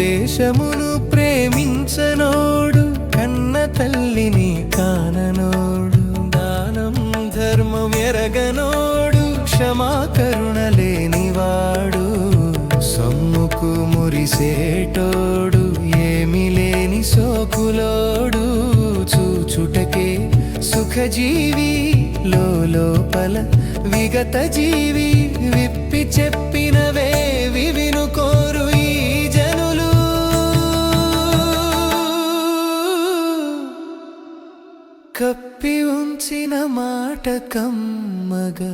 దేశమును ప్రేమించనోడు, కన్న తల్లిని కాననోడు, దానం ధర్మం ఎరగనోడు, క్షమాకరుణ లేనివాడు, సొమ్ముకు మురిసేటోడు, ఏమి లేని సోకులోడు, చూచుటకే సుఖజీవి, లోపల విగత జీవి, విప్పి చెప్పినవే వినుకోరు ఈ జనులు. కప్పి ఉంచిన మాట కమ్మగా